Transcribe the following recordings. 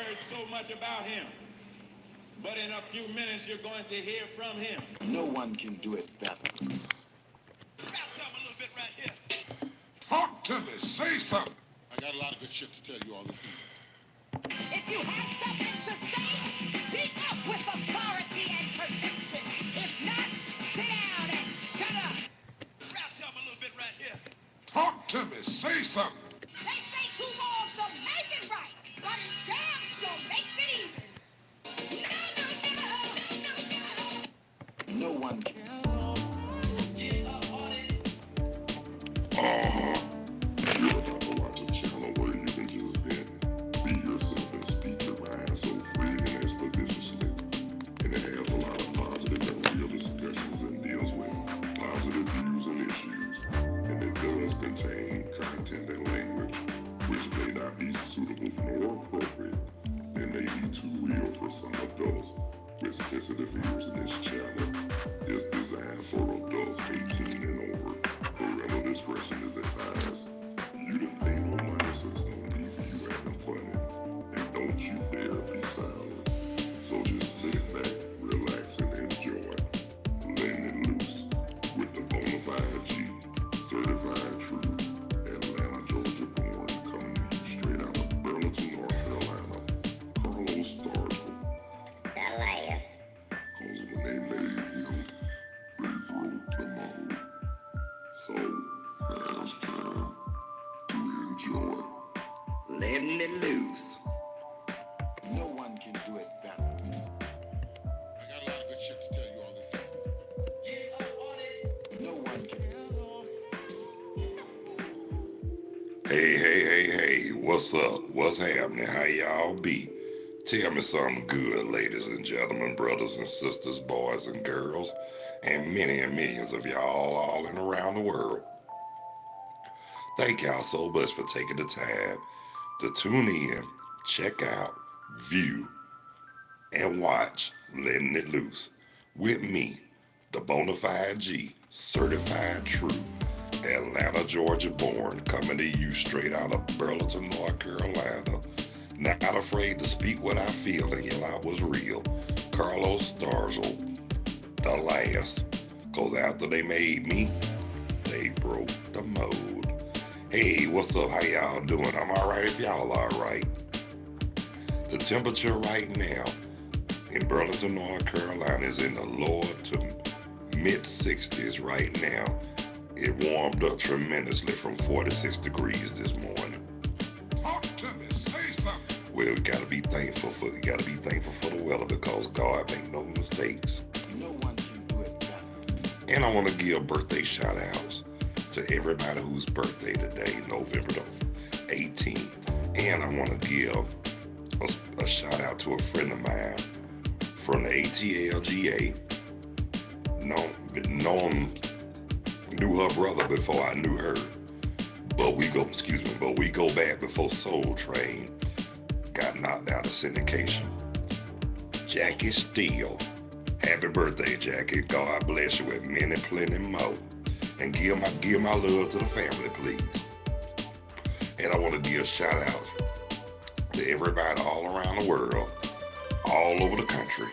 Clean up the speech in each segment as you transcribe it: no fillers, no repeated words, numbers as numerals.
heard so much about him. But in a few minutes, you're going to hear from him. No one can do it better. Rap time a little bit right here. Talk to me. Say something. I got a lot of good shit to tell you all this evening. If you have something to say, speak up with authority and conviction. If not, sit down and shut up. Rap time a little bit right here. Talk to me. Say something. They say two wrongs don't make it right, but damn sure makes it even. No one can. You're about to watch a channel where you can just vent, be yourself, and speak your mind so freely and expeditiously. And it has a lot of positive and real discussions and deals with positive views and issues. And it does contain content and language which may not be suitable nor appropriate and may be too real for some adults with sensitive ears. In this channel is designed for adults 18 and over. Parental discretion is advised. You didn't pay no money, so there's no need for you having fun. And don't you dare be silent. So just sit back, relax, and enjoy. Letting it loose with the Bonafide G, certified true, Atlanta, Georgia born, coming to you straight out of Burlington, North Carolina. Carlos Starsville. The last. Cause when they made him, they broke the mold. So now it's time to enjoy. Letting it loose. No one can do it better. I got a lot of good shit to tell you all this evening. No one can. Hey, what's up? What's happening? How y'all be? Tell me something good, ladies and gentlemen, brothers and sisters, boys and girls, and many and millions of y'all all and around the world. Thank y'all so much for taking the time to tune in, check out, view, and watch Letting It Loose with me, the Bonafide G, certified true, Atlanta, Georgia born, coming to you straight out of Burlington, North Carolina. Not afraid to speak what I feel and yell I was real. Carlos Starsville, the last. Cause after they made me, they broke the mold. Hey, what's up? How y'all doing? I'm alright if y'all alright. The temperature right now in Burlington, North Carolina is in the lower to mid 60s right now. It warmed up tremendously from 46 degrees this morning. Talk to me. Say something. Well, you gotta be thankful for the weather because God make no mistakes. No one can do it better. And I want to give birthday shout outs to everybody whose birthday today, November the 18th. And I want to give a shout out to a friend of mine from the ATLGA. Knew her brother before I knew her. But we go back before Soul Train got knocked out of syndication. Jackie Steele. Happy birthday, Jackie. God bless you with many, plenty more. And give my love to the family, please. And I want to give a shout out to everybody all around the world, all over the country,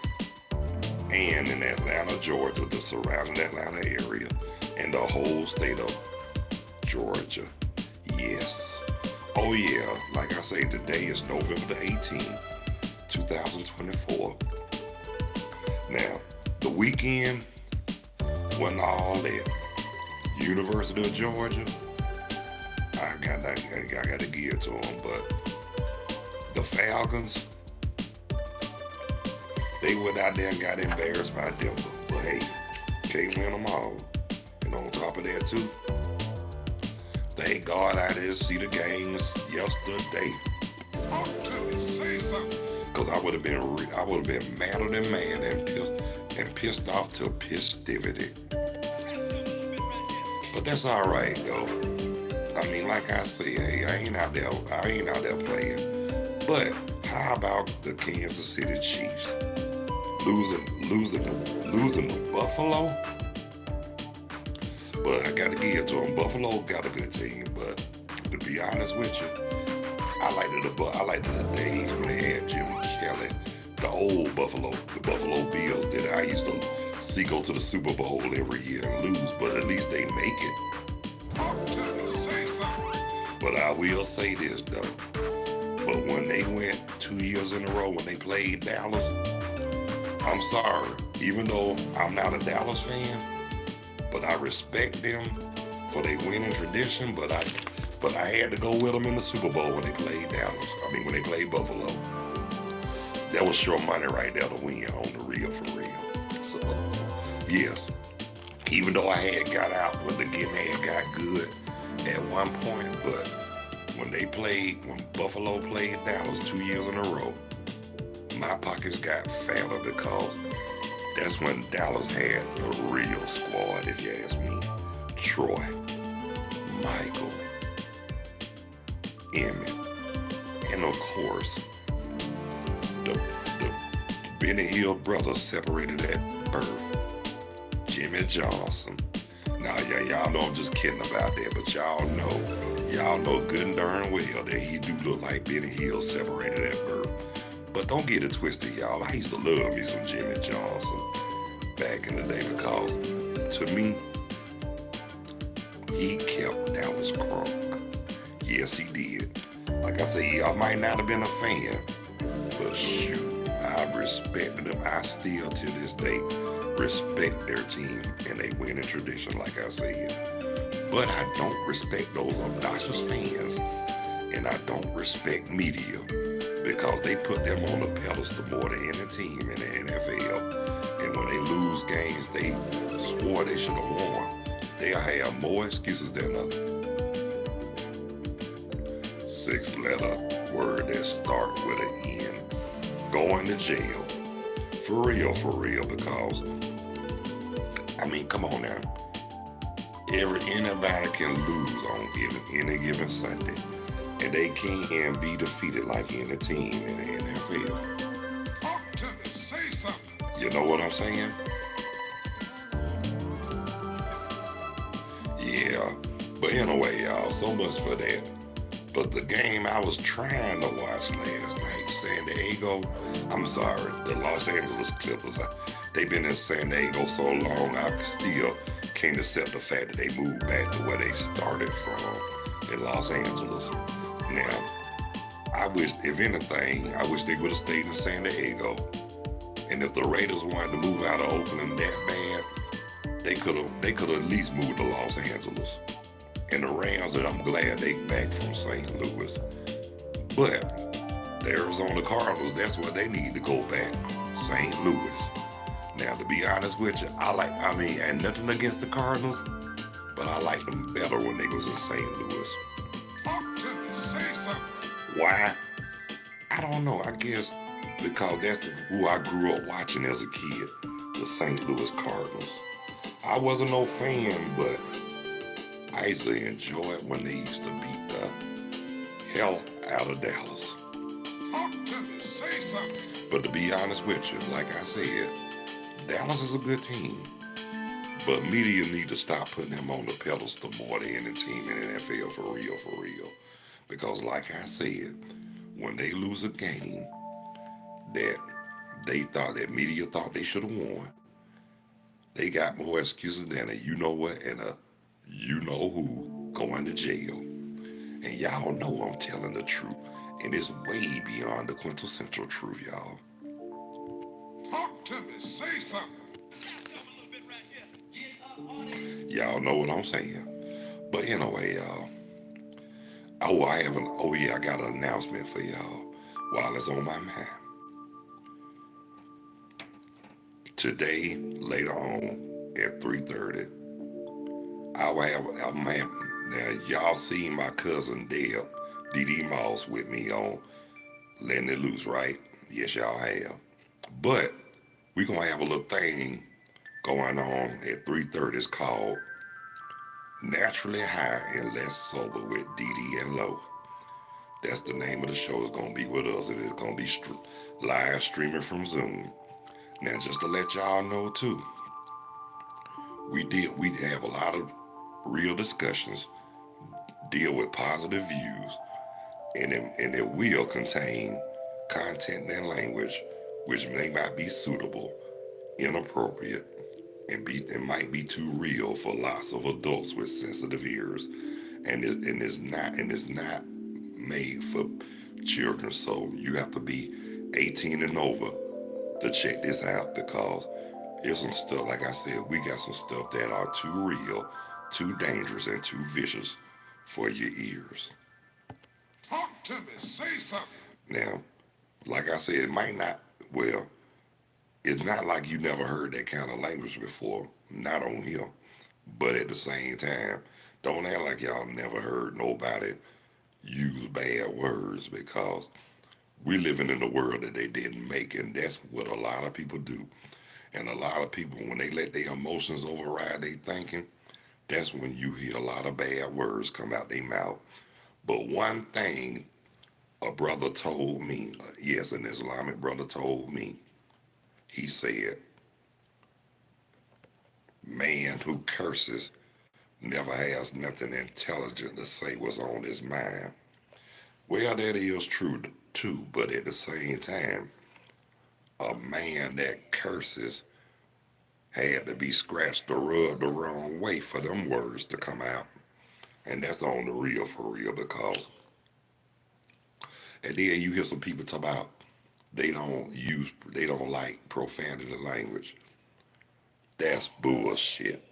and in Atlanta, Georgia, the surrounding Atlanta area, and the whole state of Georgia. Yes. Oh yeah, like I say, today is November the 18th, 2024. Now, the weekend wasn't all that. University of Georgia, I got to give it to them, but the Falcons, they went out there and got embarrassed by Denver. But hey, can't win them all. And on top of that too, thank God I didn't see the games yesterday. Talk to me. Say something. Cause I would have been madder than mad and pissed off to pistivity. But that's all right though. I mean, like I say, hey, I ain't out there playing. But how about the Kansas City Chiefs losing to Buffalo? But I got to give it to them. Buffalo got a good team, but to be honest with you, I liked the days when they had Jim old the Buffalo Bills that I used to see go to the Super Bowl every year and lose, but at least they make it. Talk to me, say something. But I will say this though. But when they went 2 years in a row when they played Dallas, I'm sorry, even though I'm not a Dallas fan, but I respect them for their winning tradition, but I had to go with them in the Super Bowl when they played Dallas. When they played Buffalo. That was sure money right there to win on the real for real. So, yes, even though I had got out when the getting had got good at one point, but when Buffalo played Dallas 2 years in a row, my pockets got fatter because that's when Dallas had the real squad, if you ask me. Troy, Michael, Emmett, and of course, the Benny Hill brothers separated at birth. Jimmy Johnson. Now, y'all know I'm just kidding about that, but y'all know good and darn well that he do look like Benny Hill separated at birth. But don't get it twisted, y'all. I used to love me some Jimmy Johnson back in the day because, to me, he kept Dallas crunk. Yes, he did. Like I say, I might not have been a fan, but shoot, I respected them. I still, to this day, respect their team and they winning tradition, like I said. But I don't respect those obnoxious fans, and I don't respect media because they put them on the pedestal more than any team in the NFL. And when they lose games, they swore they should have won. They'll have more excuses than a 6-letter word that starts with an N. Going to jail. For real, because, come on now. Anybody can lose on any given Sunday, and they can't be defeated like any team in the NFL. Talk to me, say something. You know what I'm saying? Yeah, but anyway, y'all, so much for that. But the game I was trying to watch last night, the Los Angeles Clippers, they've been in San Diego so long, I still can't accept the fact that they moved back to where they started from in Los Angeles. Now, I wish they would have stayed in San Diego. And if the Raiders wanted to move out of Oakland that bad, they could have at least moved to Los Angeles. And the Rams, I'm glad they back from St. Louis. But the Arizona Cardinals, that's where they need to go back, St. Louis. Now, to be honest with you, and nothing against the Cardinals, but I liked them better when they was in St. Louis. Talk to me, say something. Why? I don't know. I guess because that's who I grew up watching as a kid, the St. Louis Cardinals. I wasn't no fan, but I used to enjoy it when they used to beat the hell out of Dallas. Talk to me, say something. But to be honest with you, like I said, Dallas is a good team. But media need to stop putting them on the pedestal more than any team in the NFL for real. Because like I said, when they lose a game that media thought they should have won, they got more excuses than a you know what and a you know who going to jail. And y'all know I'm telling the truth. And it's way beyond the quintessential truth, y'all. Talk to me, say something. Y'all know what I'm saying. But anyway, y'all. I got an announcement for y'all while it's on my mind. Today, later on at 3:30, now y'all seen my cousin Deb, D.D. Moss, with me on Letting It Loose, right? Yes, y'all have. But we're going to have a little thing going on at 3:30. It's called Naturally High and Less Sober with D.D. and Lo. That's the name of the show. It's going to be with us. It is going to be live streaming from Zoom. Now, just to let y'all know, too, we have a lot of real discussions, deal with positive views, and it will contain content and language which may not be suitable, inappropriate, and might be too real for lots of adults with sensitive ears, and is not made for children. So you have to be 18 and over to check this out, because there's some stuff, like I said, we got some stuff that are too real, too dangerous, and too vicious for your ears. Talk to me. Say something. Now, like I said, it might not, well, it's not like you never heard that kind of language before, not on here. But at the same time, don't act like y'all never heard nobody use bad words, because we living in a world that they didn't make, and that's what a lot of people do. And a lot of people, when they let their emotions override their thinking, that's when you hear a lot of bad words come out their mouth. But one thing a brother told me, yes, an Islamic brother told me, he said, man who curses never has nothing intelligent to say what's on his mind. Well, that is true too, but at the same time, a man that curses had to be scratched or rubbed the wrong way for them words to come out. And that's on the real for real, because and then you hear some people talk about they don't like profanity language. That's bullshit.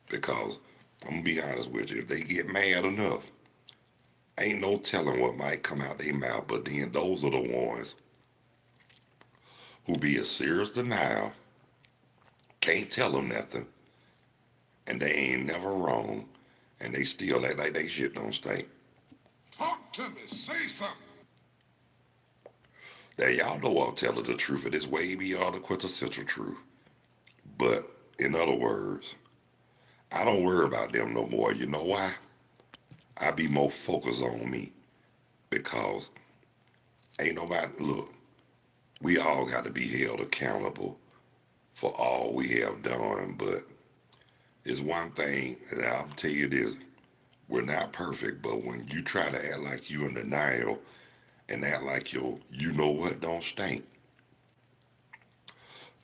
Because I'm gonna be honest with you, if they get mad enough, ain't no telling what might come out their mouth. But then those are the ones who be a serious denial, can't tell them nothing, and they ain't never wrong, and they still act like they shit don't stink. Talk to me. Say something. Now y'all know I'm telling the truth, and it's way beyond the quintessential truth. But in other words, I don't worry about them no more. You know why? I be more focused on me, because ain't nobody, look, we all got to be held accountable for all we have done. But it's one thing, and I'll tell you this, we're not perfect, but when you try to act like you in denial and act like you know what don't stink,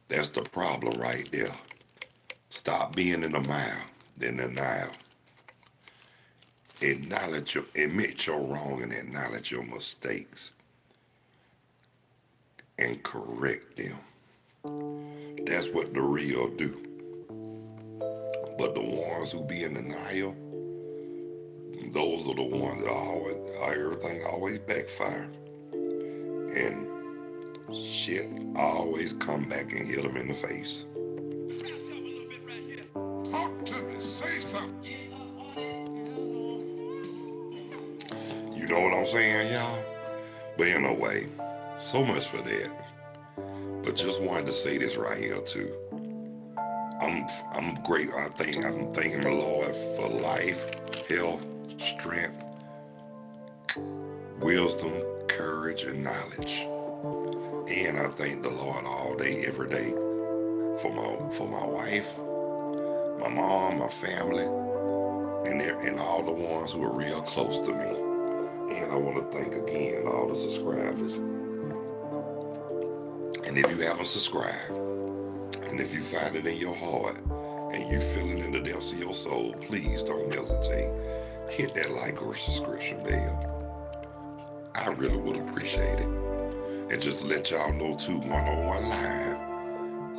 that's the problem right there. Stop being in the denial. Admit your wrong and acknowledge your mistakes and correct them. That's what the real do. But the ones who be in denial, those are the ones that everything always backfire. And shit always come back and hit them in the face. Talk to me. Say something. You know what I'm saying, y'all? But anyway, so much for that. But just wanted to say this right here too. I'm great. I'm thanking the Lord for life, health, strength, wisdom, courage, and knowledge. And I thank the Lord all day, every day, for my wife, my mom, my family, and all the ones who are real close to me. And I want to thank again all the subscribers. And if you haven't subscribed, and if you find it in your heart, and you feel it in the depths of your soul, please don't hesitate. Hit that like or subscription bell. I really would appreciate it. And just to let y'all know too, one-on-one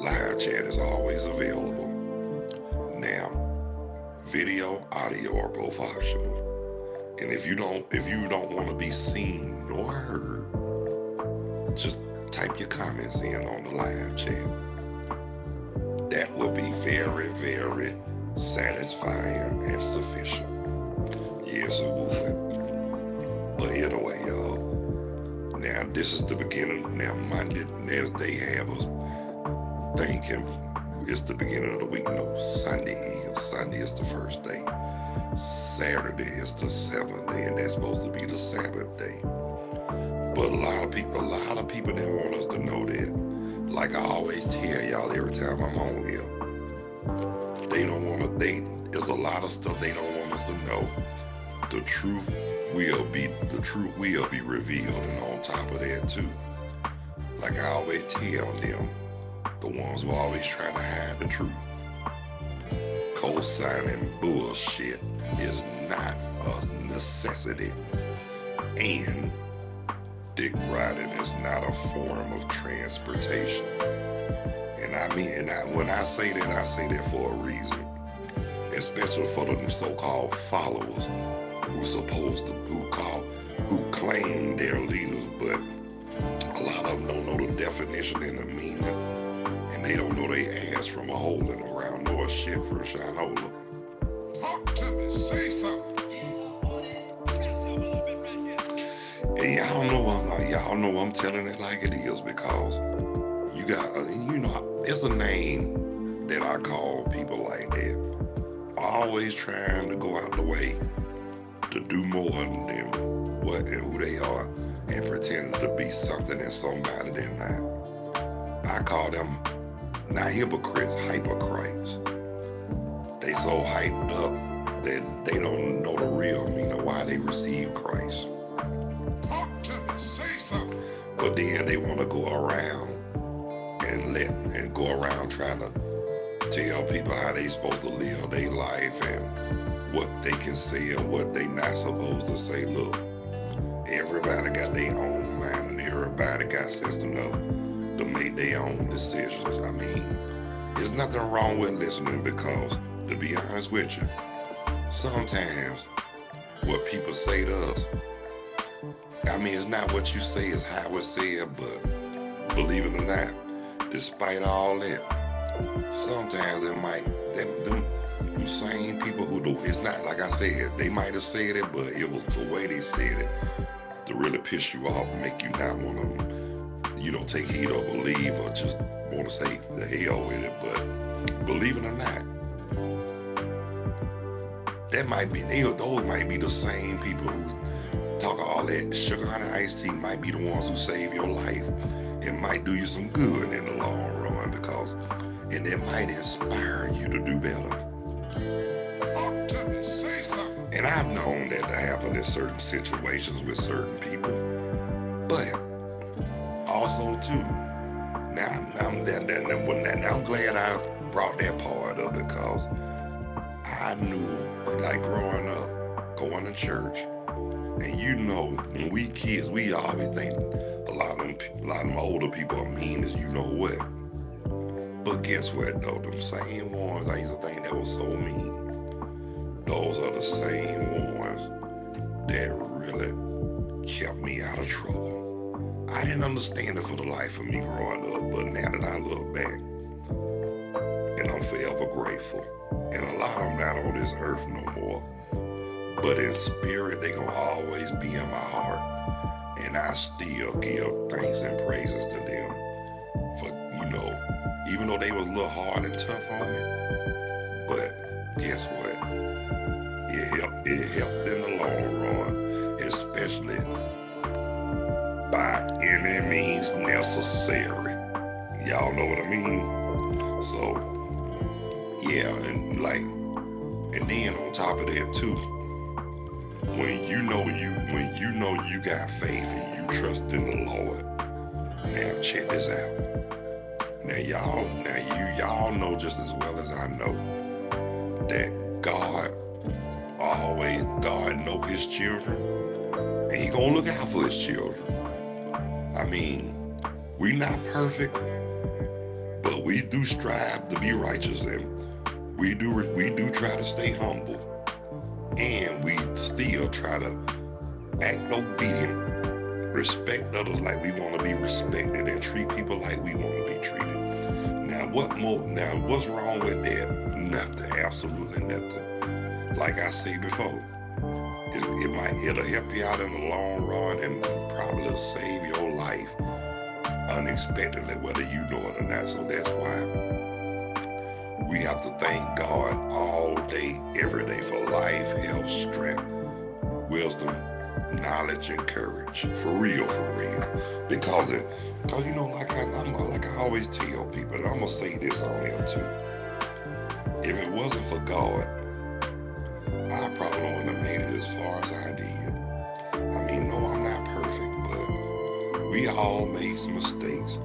live chat is always available. Now, video, audio are both optional. And if you don't want to be seen nor heard, just type your comments in on the live chat. That will be very, very satisfying and sufficient. Yes, it would. But anyway, y'all. Now, this is the beginning. Now, Monday, as they have us thinking, it's the beginning of the week. No, Sunday is the first day. Saturday is the seventh day, and that's supposed to be the Sabbath day. But a lot of people didn't want us to know that. Like I always tell y'all every time I'm on here, there's a lot of stuff they don't want us to know. The truth will be revealed, and on top of that too, like I always tell them, the ones who always try to hide the truth, co-signing bullshit is not a necessity, and dick riding is not a form of transportation. And I mean, when I say that for a reason, especially for them so-called followers who claim they're leaders, but a lot of them don't know the definition and the meaning, and they don't know they ass from a hole in the ground, nor a shit for a shine holder. Talk to me, say something. And y'all know I'm telling it like it is, because you got, it's a name that I call people like that, always trying to go out the way to do more than what and who they are, and pretending to be something and somebody they're not. I call them not hypocrites, hypocrites. They so hyped up that they don't know the real meaning of why they receive Christ. Talk to me, say something. But then they want to go around and go around trying to tell people how they supposed to live their life and what they can say and what they not supposed to say. Look, everybody got their own mind and everybody got sense enough to make their own decisions. I mean, there's nothing wrong with listening, because, to be honest with you, sometimes what people say to us, I mean, it's not what you say, it's how it's said, but believe it or not, despite all that, sometimes it might, them same people who do, it's not like I said, they might have said it, but it was the way they said it to really piss you off, make you not want to, take heed or believe, or just want to say the hell with it. But believe it or not, those might be the same people who talk all that sugar honey iced tea, might be the ones who save your life and might do you some good in the long run, and it might inspire you to do better. Talk to me, say something. And I've known that to happen in certain situations with certain people, but also too, now I'm glad I brought that part up, because I knew, like growing up, going to church, and when we kids, we always think a lot of them older people are mean as you know what. But guess what though? Them same ones I used to think that was so mean, those are the same ones that really kept me out of trouble. I didn't understand it for the life of me growing up, but now that I look back, and I'm forever grateful, and a lot of them not on this earth no more, but in spirit they gonna always be in my heart, and I still give thanks and praises to them for, even though they was a little hard and tough on me, but guess what? It helped in the long run, especially by any means necessary. Y'all know what I mean? So, yeah, and then on top of that too, when you know you got faith and you trust in the Lord. Now check this out. Now y'all know just as well as I know that God know his children, and he gonna look out for his children. I mean, we not perfect, but we do strive to be righteous, and we do try to stay humble, and we still try to act obedient, respect others like we want to be respected, and treat people like we want to be treated. Now what's wrong with that? Nothing, absolutely nothing. Like I said before, it'll help you out in the long run, and probably save your life unexpectedly, whether you know it or not. So that's why we have to thank God all day, every day, for life, health, strength, wisdom, knowledge, and courage. For real. Because like I always tell people, and I'm gonna say this on here too. If it wasn't for God, I probably wouldn't have made it as far as I did. I mean, no, I'm not perfect, but We all made some mistakes.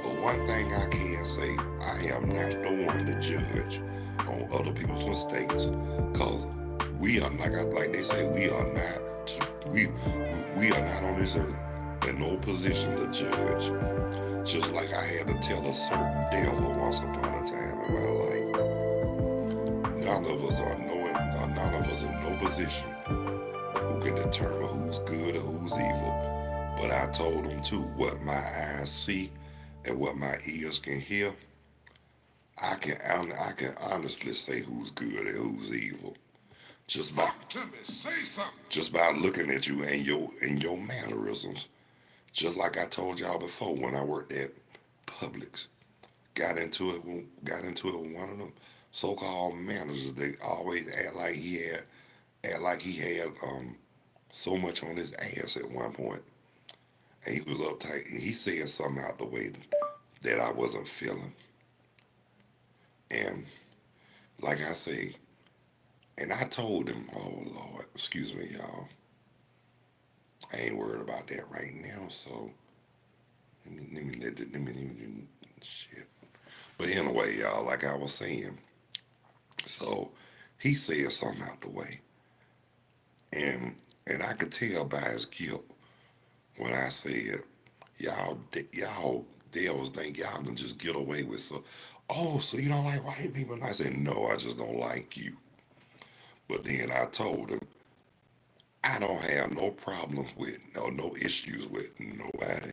But one thing I can say, I am not the one to judge on other people's mistakes. Cause we are like they say, we are not on this earth in no position to judge. Just like I had to tell a certain devil once upon a time in my life. None of us in no position who can determine who's good or who's evil. But I told him too, what my eyes see and what my ears can hear, I can honestly say who's good and who's evil. Just by Talk to me. Say something. just by looking at you and your mannerisms. Just like I told y'all before when I worked at Publix. Got into it with one of them so-called managers. They always act like he had so much on his ass at one point. And he was uptight. And he said something out the way that I wasn't feeling. And like I say, and I told him, oh Lord, excuse me, y'all. I ain't worried about that right now, so let me shit. But anyway, y'all, like I was saying, so he said something out the way. And I could tell by his guilt when I said, y'all devils think y'all can just get away with so you don't like white people? And I said, no, I just don't like you. But then I told him, I don't have no problems with, no issues with nobody.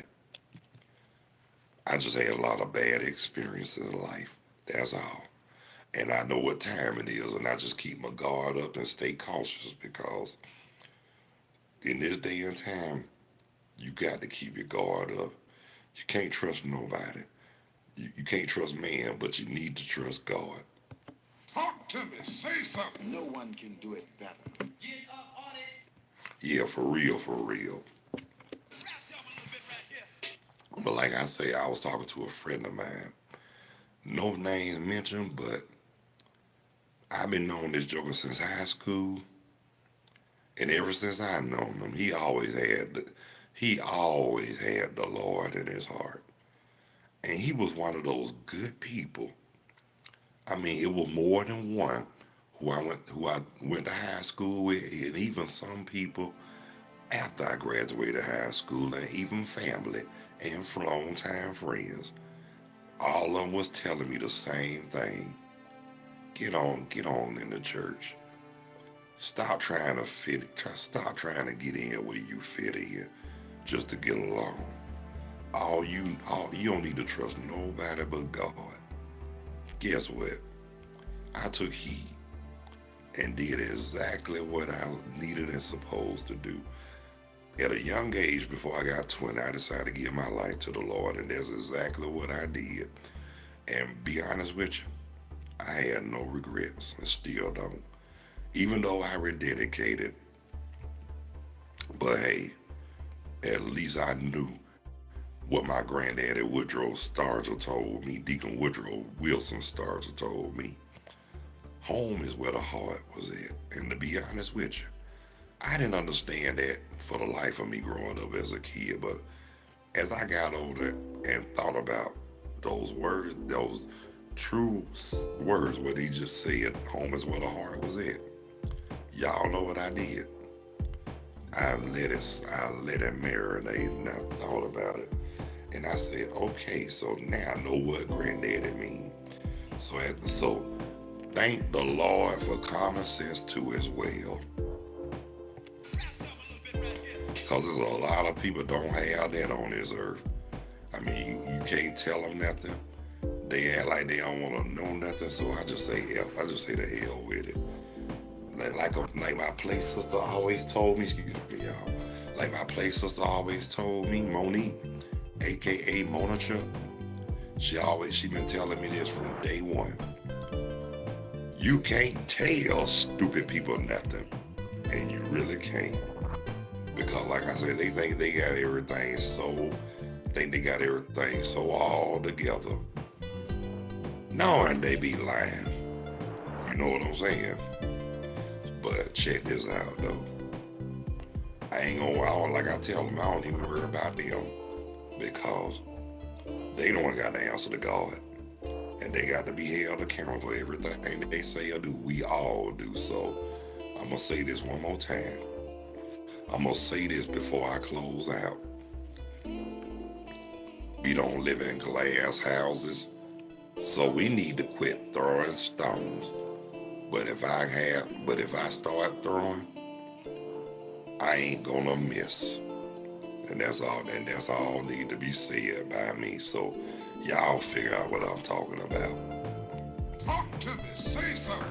I just had a lot of bad experiences in life. That's all. And I know what time it is, and I just keep my guard up and stay cautious because in this day and time, you got to keep your guard up. You can't trust nobody. You can't trust man, but you need to trust God. Talk to me. Say something. No one can do it better. Yeah, for real. But like I say, I was talking to a friend of mine. No names mentioned, but I've been knowing this joker since high school. And ever since I've known him, he always had the Lord in his heart. And he was one of those good people. I mean, it was more than one who I went to high school with, and even some people after I graduated high school, and even family and long-time friends. All of them was telling me the same thing. Get on in the church. Stop trying to get in where you fit in just to get along. You don't need to trust nobody but God. Guess what? I took heed and did exactly what I needed and supposed to do. At a young age, before I got 20, I decided to give my life to the Lord, and that's exactly what I did. And be honest with you, I had no regrets and still don't. Even though I rededicated, but hey, at least I knew what my granddaddy Woodrow Starger told me, Deacon Woodrow Wilson Starger told me. Home is where the heart was at. And to be honest with you, I didn't understand that for the life of me growing up as a kid, but as I got older and thought about those words, those true words, what he just said, home is where the heart was at. Y'all know what I did. I let it marinate, and I thought about it. And I said, okay, so now I know what granddaddy mean. So thank the Lord for common sense too as well. Because there's a lot of people don't have that on this earth. I mean, you can't tell them nothing. They act like they don't want to know nothing, so I just say the hell with it. Like my play sister always told me, excuse me, y'all. Like my play sister always told me, Monique, aka Monica, she been telling me this from day one. You can't tell stupid people nothing, and you really can't. Because like I said, they think they got everything so all together. Knowing they be lying. You know what I'm saying? But check this out though. Like I tell them, I don't even worry about them. because they don't got to answer to God. And they got to be held accountable for everything they say or do. We all do. So I'm going to say this one more time. I'm going to say this before I close out. We don't live in glass houses, so we need to quit throwing stones. But if I start throwing, I ain't gonna miss. And that's all need to be said by me. So y'all figure out what I'm talking about. Talk to me. Say something.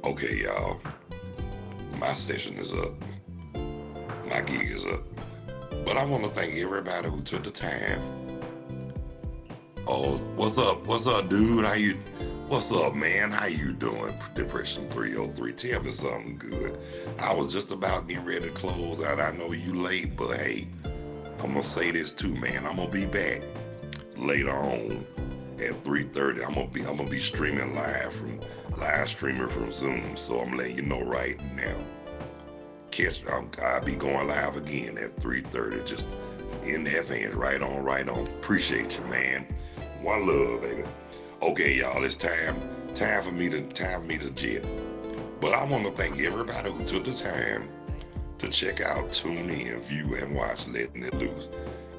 Okay, y'all. My session is up. My gig is up. But I want to thank everybody who took the time. Oh, what's up? What's up, dude? What's up, man? How you doing? Depression 303. Tell me something good. I was just about getting ready to close out. I know you late, but hey, I'm gonna say this too, man. I'm gonna be back later on at 3:30. I'm gonna be streaming live streaming from Zoom. So I'm letting you know right now. I'll be going live again at 3:30. Just in advance. Right on. Appreciate you, man. One love, baby. Okay, y'all, it's time for me to jet. But I want to thank everybody who took the time to check out, tune in, view, and watch Letting It Loose.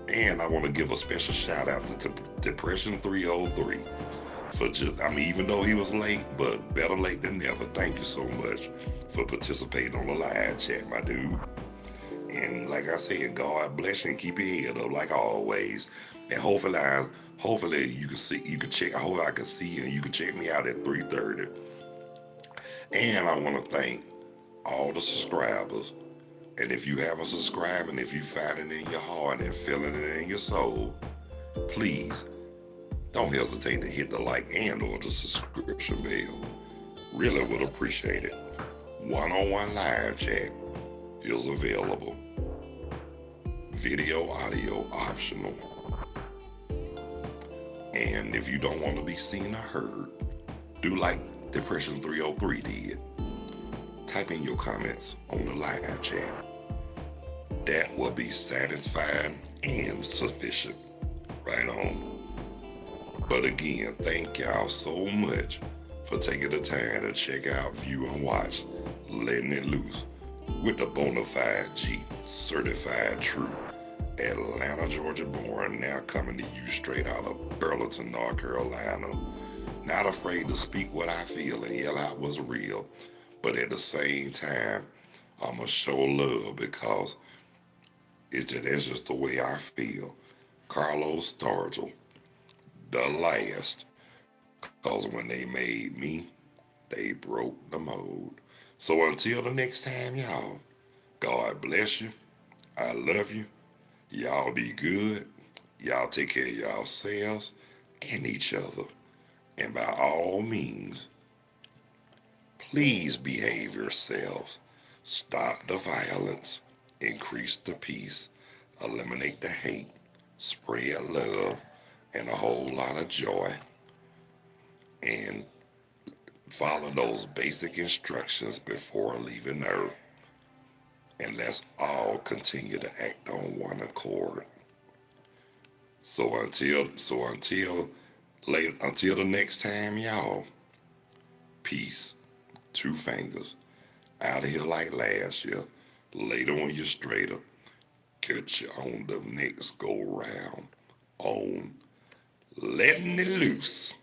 And I want to give a special shout out to Depression 303 for even though he was late, but better late than never. Thank you so much for participating on the live chat, my dude. And like I said, God bless you and keep your head up like always. And hopefully you can check. I hope I can see you and you can check me out at 3:30. And I want to thank all the subscribers. And if you haven't subscribed and if you find it in your heart and feeling it in your soul, please don't hesitate to hit the like and or the subscription bell. Really would appreciate it. One-on-one live chat is available. Video, audio optional. And if you don't want to be seen or heard, do like Depression 303 did. Type in your comments on the live chat. That will be satisfying and sufficient. Right on. But again, thank y'all so much for taking the time to check out, view, and watch Letting It Loose with the Bonafide G, certified true, Atlanta, Georgia born, now coming to you straight out of Burlington, North Carolina. Not afraid to speak what I feel and yell out what's real, but at the same time, I'ma show love because that's just the way I feel. Carlos Stargell, the last, because when they made me, they broke the mold. So until the next time, y'all, God bless you. I love you. Y'all be good. Y'all take care of yourselves and each other. And by all means, please behave yourselves. Stop the violence. Increase the peace. Eliminate the hate. Spread love and a whole lot of joy. And follow those basic instructions before leaving Earth. And let's all continue to act on one accord. So until the next time, y'all, peace. 2 fingers. Out of here like last year. Later on you straighter. Catch you on the next go round on Letting It Loose.